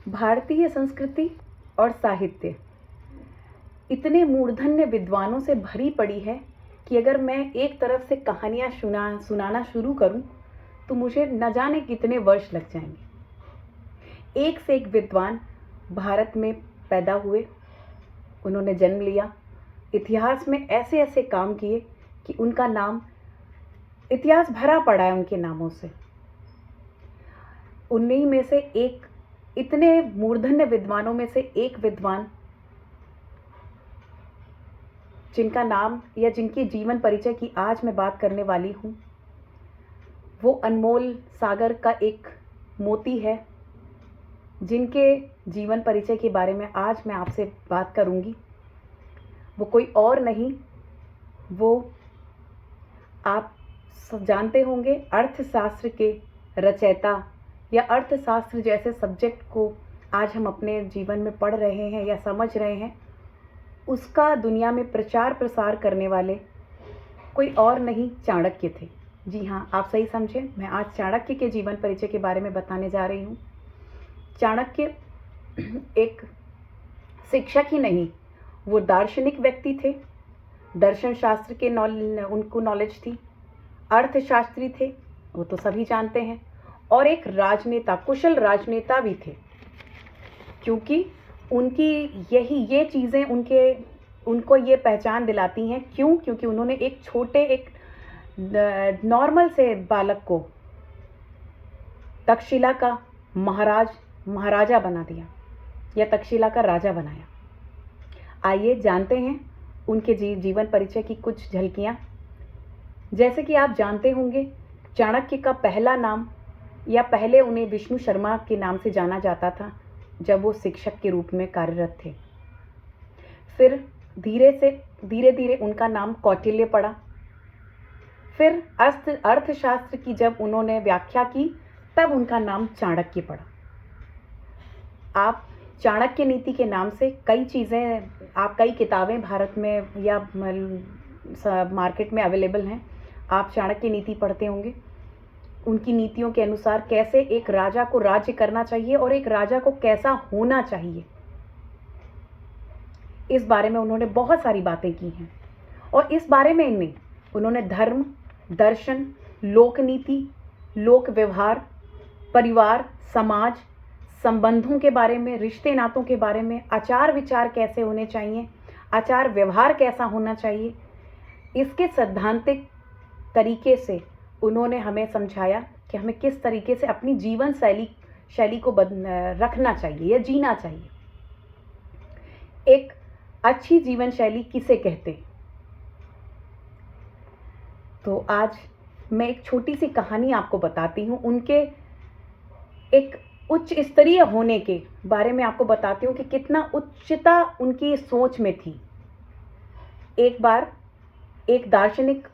भारतीय संस्कृति और साहित्य इतने मूर्धन्य विद्वानों से भरी पड़ी है कि अगर मैं एक तरफ से कहानियाँ सुनाना शुरू करूं तो मुझे न जाने कितने वर्ष लग जाएंगे। एक से एक विद्वान भारत में पैदा हुए, उन्होंने जन्म लिया, इतिहास में ऐसे ऐसे काम किए कि उनका नाम, इतिहास भरा पड़ा है उनके नामों से। उन्हीं में से एक, इतने मूर्धन्य विद्वानों में से एक विद्वान जिनका नाम या जिनके जीवन परिचय की आज मैं बात करने वाली हूँ, वो अनमोल सागर का एक मोती है, जिनके जीवन परिचय के बारे में आज मैं आपसे बात करूँगी। वो कोई और नहीं, वो आप सब जानते होंगे, अर्थशास्त्र के रचयिता या अर्थशास्त्र जैसे सब्जेक्ट को आज हम अपने जीवन में पढ़ रहे हैं या समझ रहे हैं, उसका दुनिया में प्रचार प्रसार करने वाले कोई और नहीं, चाणक्य थे। जी हाँ, आप सही समझे, मैं आज चाणक्य के जीवन परिचय के बारे में बताने जा रही हूँ। चाणक्य एक शिक्षक ही नहीं, वो दार्शनिक व्यक्ति थे। दर्शन शास्त्र के उनको नॉलेज थी, अर्थशास्त्री थे, वो तो सभी जानते हैं, और एक राजनेता, कुशल राजनेता भी थे। क्योंकि उनकी ये चीज़ें उनको ये पहचान दिलाती हैं। क्यों? क्योंकि उन्होंने एक छोटे, एक नॉर्मल से बालक को तक्षशिला का महाराजा बना दिया या तक्षशिला का राजा बनाया। आइए जानते हैं उनके जीवन परिचय की कुछ झलकियाँ। जैसे कि आप जानते होंगे, चाणक्य का पहला नाम, या पहले उन्हें विष्णु शर्मा के नाम से जाना जाता था जब वो शिक्षक के रूप में कार्यरत थे। फिर धीरे धीरे उनका नाम कौटिल्य पड़ा। फिर अर्थशास्त्र की जब उन्होंने व्याख्या की, तब उनका नाम चाणक्य पड़ा। आप चाणक्य नीति के नाम से कई किताबें भारत में या मार्केट में अवेलेबल हैं। आप चाणक्य नीति पढ़ते होंगे। उनकी नीतियों के अनुसार कैसे एक राजा को राज्य करना चाहिए और एक राजा को कैसा होना चाहिए, इस बारे में उन्होंने बहुत सारी बातें की हैं। और इस बारे में उन्होंने धर्म, दर्शन, लोक नीति, लोक व्यवहार, परिवार, समाज, संबंधों के बारे में, रिश्ते नातों के बारे में, आचार विचार कैसे होने चाहिए, आचार व्यवहार कैसा होना चाहिए, इसके सैद्धांतिक तरीके से उन्होंने हमें समझाया कि हमें किस तरीके से अपनी जीवन शैली को रखना चाहिए या जीना चाहिए। एक अच्छी जीवन शैली किसे कहते हैं? तो आज मैं एक छोटी सी कहानी आपको बताती हूँ। उनके एक उच्च स्तरीय होने के बारे में आपको बताती हूँ कि कितना उच्चता उनकी सोच में थी। एक बार एक दार्शनिक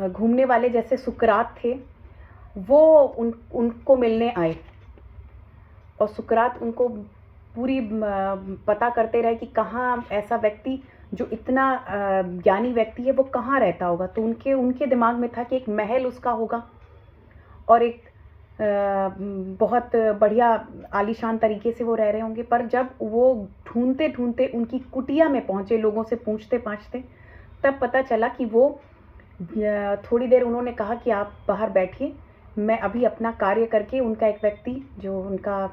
घूमने वाले जैसे सुकरात थे, वो उनको मिलने आए और सुकरात उनको पूरी पता करते रहे कि कहाँ ऐसा व्यक्ति जो इतना ज्ञानी व्यक्ति है वो कहाँ रहता होगा। तो उनके दिमाग में था कि एक महल उसका होगा और एक बहुत बढ़िया आलीशान तरीके से वो रह रहे होंगे। पर जब वो ढूंढते ढूंढते उनकी कुटिया में पहुँचे, लोगों से पूछते पाछते, तब पता चला कि वो थोड़ी देर उन्होंने कहा कि आप बाहर बैठिए, मैं अभी अपना कार्य करके, उनका एक व्यक्ति जो उनका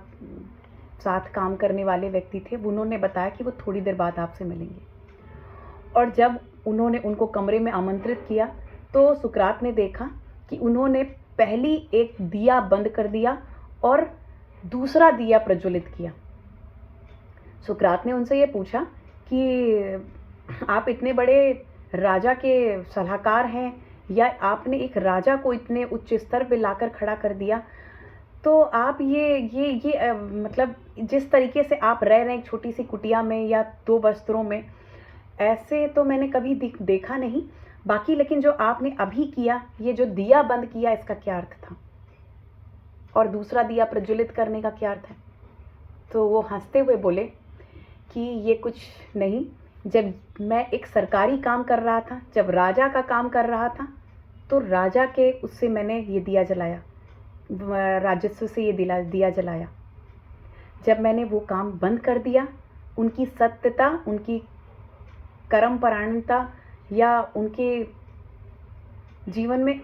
साथ काम करने वाले व्यक्ति थे, उन्होंने बताया कि वो थोड़ी देर बाद आपसे मिलेंगे। और जब उन्होंने उनको कमरे में आमंत्रित किया तो सुकरात ने देखा कि उन्होंने पहली एक दिया बंद कर दिया और दूसरा दिया प्रज्वलित किया। सुकरात ने उनसे ये पूछा कि आप इतने बड़े राजा के सलाहकार हैं, या आपने एक राजा को इतने उच्च स्तर पे लाकर खड़ा कर दिया, तो आप ये मतलब जिस तरीके से आप रह रहे हैं एक छोटी सी कुटिया में या 2 वस्त्रों में, ऐसे तो मैंने कभी देखा नहीं। बाकी लेकिन जो आपने अभी किया, ये जो दिया बंद किया, इसका क्या अर्थ था, और दूसरा दिया प्रज्वलित करने का क्या अर्थ है? तो वो हंसते हुए बोले कि ये कुछ नहीं, जब मैं एक सरकारी काम कर रहा था, जब राजा का काम कर रहा था, तो राजा के उससे मैंने ये दिया जलाया, राजस्व से ये दिया जलाया। जब मैंने वो काम बंद कर दिया, उनकी सत्यता, उनकी कर्मपरायणता या उनके जीवन में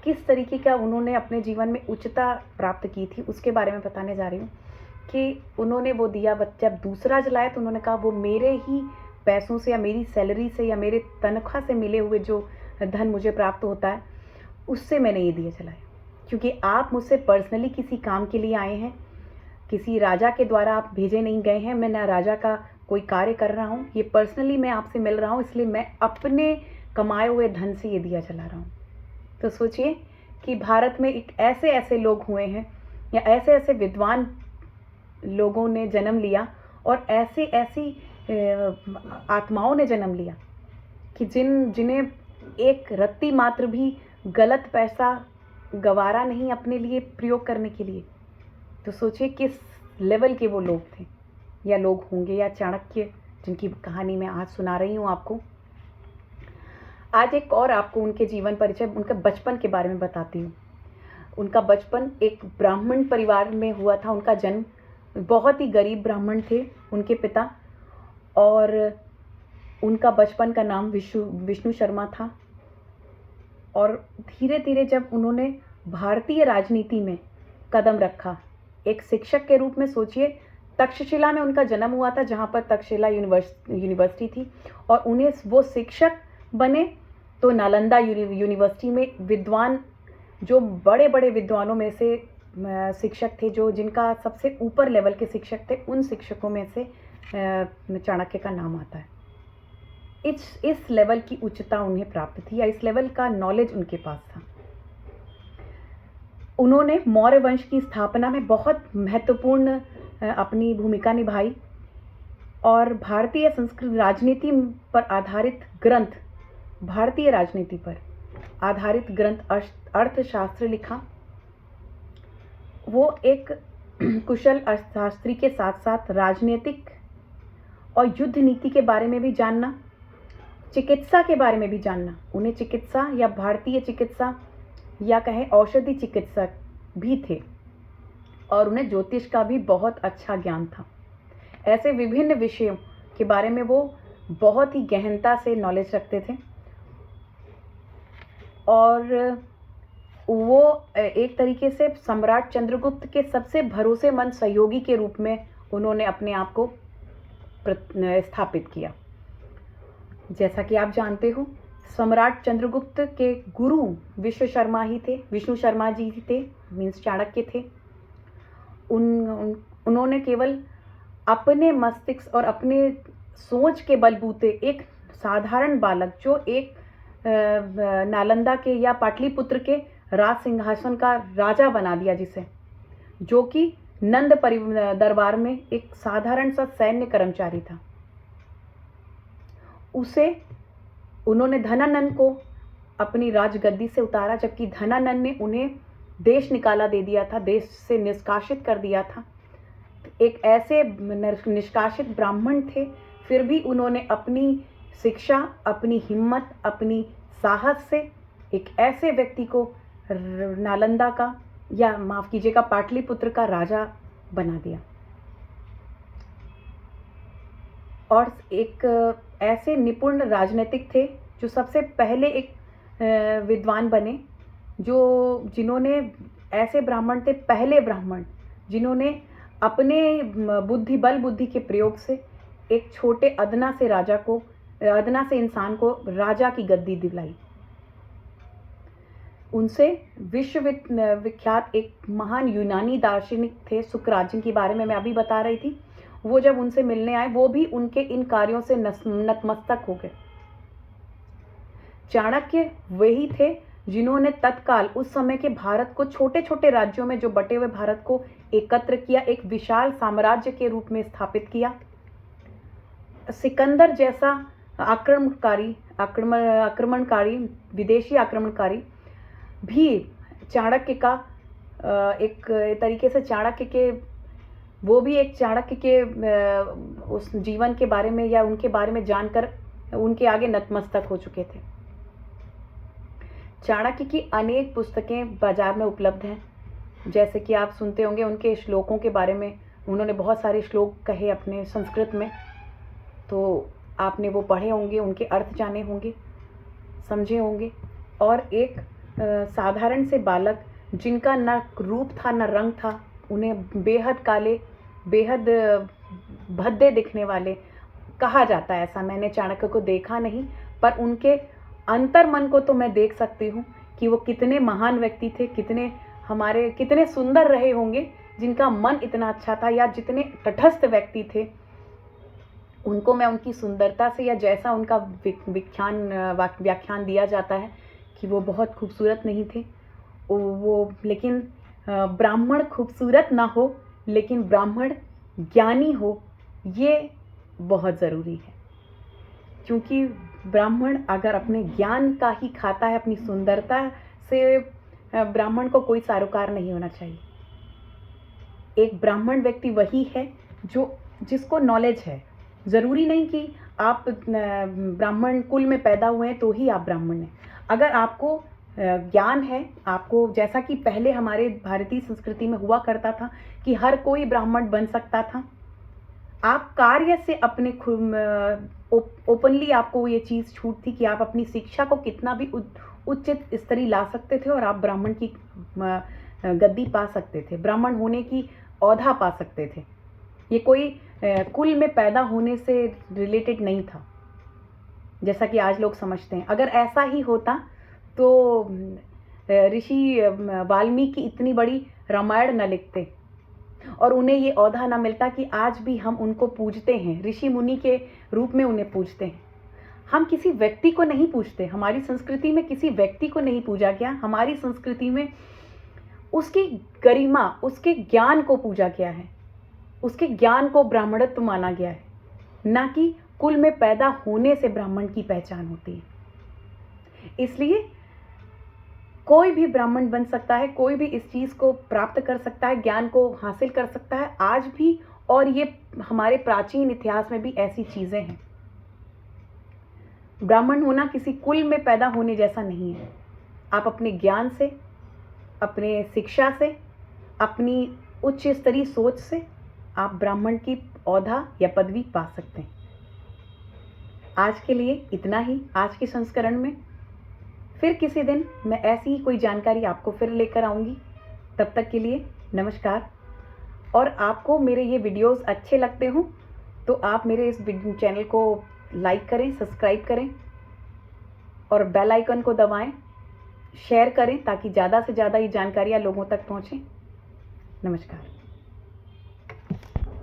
किस तरीके का उन्होंने अपने जीवन में उच्चता प्राप्त की थी, उसके बारे में बताने जा रही हूँ कि उन्होंने वो दिया जब दूसरा जलाया तो उन्होंने कहा वो मेरे ही पैसों से या मेरी सैलरी से या मेरे तनख्वाह से मिले हुए जो धन मुझे प्राप्त होता है, उससे मैंने ये दिया जलाया। क्योंकि आप मुझसे पर्सनली किसी काम के लिए आए हैं, किसी राजा के द्वारा आप भेजे नहीं गए हैं। मैं ना राजा का कोई कार्य कर रहा हूँ, ये पर्सनली मैं आपसे मिल रहा हूँ, इसलिए मैं अपने कमाए हुए धन से ये दिया जला रहा हूँ। तो सोचिए कि भारत में एक ऐसे ऐसे लोग हुए हैं या ऐसे ऐसे विद्वान लोगों ने जन्म लिया और ऐसी ऐसी आत्माओं ने जन्म लिया कि जिन्हें एक रत्ती मात्र भी गलत पैसा गवारा नहीं अपने लिए प्रयोग करने के लिए। तो सोचिए किस लेवल के वो लोग थे या लोग होंगे, या चाणक्य जिनकी कहानी मैं आज सुना रही हूँ आपको। आज एक और आपको उनके जीवन परिचय, उनके बचपन के बारे में बताती हूँ। उनका बचपन एक ब्राह्मण परिवार में हुआ था। उनका जन्म, बहुत ही गरीब ब्राह्मण थे उनके पिता, और उनका बचपन का नाम विष्णु शर्मा था। और धीरे धीरे जब उन्होंने भारतीय राजनीति में कदम रखा, एक शिक्षक के रूप में, सोचिए तक्षशिला में उनका जन्म हुआ था, जहाँ पर तक्षशिला यूनिवर्सिटी थी, और उन्हें वो शिक्षक बने तो नालंदा यूनिवर्सिटी में विद्वान, जो बड़े बड़े विद्वानों में से शिक्षक थे, जो जिनका सबसे ऊपर लेवल के शिक्षक थे, उन शिक्षकों में से चाणक्य का नाम आता है। इस लेवल की उच्चता उन्हें प्राप्त थी, या इस लेवल का नॉलेज उनके पास था। उन्होंने मौर्य वंश की स्थापना में बहुत महत्वपूर्ण अपनी भूमिका निभाई, और भारतीय संस्कृत राजनीति पर आधारित ग्रंथ, भारतीय राजनीति पर आधारित ग्रंथ अर्थशास्त्र लिखा। वो एक कुशल अर्थशास्त्री के साथ साथ राजनीतिक और युद्ध नीति के बारे में भी जानना, चिकित्सा के बारे में भी जानना, उन्हें चिकित्सा या भारतीय चिकित्सा या कहें औषधि चिकित्सक भी थे, और उन्हें ज्योतिष का भी बहुत अच्छा ज्ञान था। ऐसे विभिन्न विषयों के बारे में वो बहुत ही गहनता से नॉलेज रखते थे, और वो एक तरीके से सम्राट चंद्रगुप्त के सबसे भरोसेमंद सहयोगी के रूप में उन्होंने अपने आप को स्थापित किया। जैसा कि आप जानते हो, सम्राट चंद्रगुप्त के गुरु विश्व शर्मा ही थे, विष्णु शर्मा जी ही थे, मीन्स चाणक्य थे। उन्होंने केवल अपने मस्तिष्क और अपने सोच के बलबूते एक साधारण बालक, जो एक नालंदा के या पाटलिपुत्र के राज सिंहासन का राजा बना दिया, जिसे, जो कि नंद दरबार में एक साधारण सा सैन्य कर्मचारी था, उसे उन्होंने धनानंद को अपनी राजगद्दी से उतारा, जबकि धनानंद ने उन्हें देश निकाला दे दिया था, देश से निष्कासित कर दिया था। एक ऐसे निष्कासित ब्राह्मण थे, फिर भी उन्होंने अपनी शिक्षा, अपनी हिम्मत, अपनी साहस से एक ऐसे व्यक्ति को नालंदा का, या माफ कीजिएगा पाटलिपुत्र का राजा बना दिया। और एक ऐसे निपुण राजनीतिक थे जो सबसे पहले एक विद्वान बने, जिन्होंने ऐसे ब्राह्मण थे, पहले ब्राह्मण जिन्होंने अपने बुद्धि के प्रयोग से एक छोटे अदना से इंसान को राजा की गद्दी दिलाई। उनसे विख्यात एक महान यूनानी दार्शनिक थे सुकरात, जिनके बारे में मैं अभी बता रही थी। वो जब उनसे मिलने आए, वो भी उनके इन कार्यों से नतमस्तक हो गए। चाणक्य वही थे जिन्होंने तत्काल उस समय के भारत को छोटे छोटे राज्यों में, जो बटे हुए भारत को एकत्र किया, एक विशाल साम्राज्य के रूप में स्थापित किया। सिकंदर जैसा आक्रमणकारी विदेशी आक्रमणकारी भी चाणक्य का एक तरीके से चाणक्य के उस जीवन के बारे में या उनके बारे में जानकर उनके आगे नतमस्तक हो चुके थे। चाणक्य की अनेक पुस्तकें बाजार में उपलब्ध हैं, जैसे कि आप सुनते होंगे उनके श्लोकों के बारे में, उन्होंने बहुत सारे श्लोक कहे अपने संस्कृत में, तो आपने वो पढ़े होंगे, उनके अर्थ जाने होंगे, समझे होंगे। और एक साधारण से बालक जिनका न रूप था न रंग था, उन्हें बेहद काले, बेहद भद्दे दिखने वाले कहा जाता है। ऐसा मैंने चाणक्य को देखा नहीं, पर उनके अंतर्मन को तो मैं देख सकती हूँ कि वो कितने महान व्यक्ति थे, कितने सुंदर रहे होंगे, जिनका मन इतना अच्छा था। या जितने तटस्थ व्यक्ति थे, उनको मैं उनकी सुंदरता से, या जैसा उनका व्याख्यान दिया जाता है कि वो बहुत खूबसूरत नहीं थे वो, लेकिन ब्राह्मण खूबसूरत ना हो लेकिन ब्राह्मण ज्ञानी हो, ये बहुत ज़रूरी है। क्योंकि ब्राह्मण अगर अपने ज्ञान का ही खाता है, अपनी सुंदरता से, ब्राह्मण को कोई सरोकार नहीं होना चाहिए। एक ब्राह्मण व्यक्ति वही है जिसको नॉलेज है। ज़रूरी नहीं कि आप ब्राह्मण कुल में पैदा हुए हैं तो ही आप ब्राह्मण हैं। अगर आपको ज्ञान है, आपको, जैसा कि पहले हमारे भारतीय संस्कृति में हुआ करता था कि हर कोई ब्राह्मण बन सकता था, आप कार्य से अपने ओपनली आपको ये चीज़ छूट थी कि आप अपनी शिक्षा को कितना भी उच्च स्तरीय ला सकते थे और आप ब्राह्मण की गद्दी पा सकते थे, ब्राह्मण होने की औधा पा सकते थे। ये कोई कुल में पैदा होने से रिलेटेड नहीं था, जैसा कि आज लोग समझते हैं। अगर ऐसा ही होता तो ऋषि वाल्मीकि इतनी बड़ी रामायण न लिखते और उन्हें ये औधा न मिलता कि आज भी हम उनको पूजते हैं, ऋषि मुनि के रूप में उन्हें पूजते हैं। हम किसी व्यक्ति को नहीं पूजते, हमारी संस्कृति में किसी व्यक्ति को नहीं पूजा गया, हमारी संस्कृति में उसकी गरिमा, उसके ज्ञान को पूजा गया है, उसके ज्ञान को ब्राह्मणत्व माना गया है, ना कि कुल में पैदा होने से ब्राह्मण की पहचान होती है। इसलिए कोई भी ब्राह्मण बन सकता है, कोई भी इस चीज़ को प्राप्त कर सकता है, ज्ञान को हासिल कर सकता है आज भी। और ये हमारे प्राचीन इतिहास में भी ऐसी चीज़ें हैं। ब्राह्मण होना किसी कुल में पैदा होने जैसा नहीं है। आप अपने ज्ञान से, अपने शिक्षा से, अपनी उच्च स्तरीय सोच से आप ब्राह्मण की औधा या पदवी पा सकते हैं। आज के लिए इतना ही, आज के संस्करण में। फिर किसी दिन मैं ऐसी ही कोई जानकारी आपको फिर लेकर आऊँगी। तब तक के लिए नमस्कार। और आपको मेरे ये वीडियोस अच्छे लगते हों तो आप मेरे इस चैनल को लाइक करें, सब्सक्राइब करें और बेल आइकन को दबाएं, शेयर करें ताकि ज़्यादा से ज़्यादा ये जानकारियाँ लोगों तक पहुँचें। नमस्कार।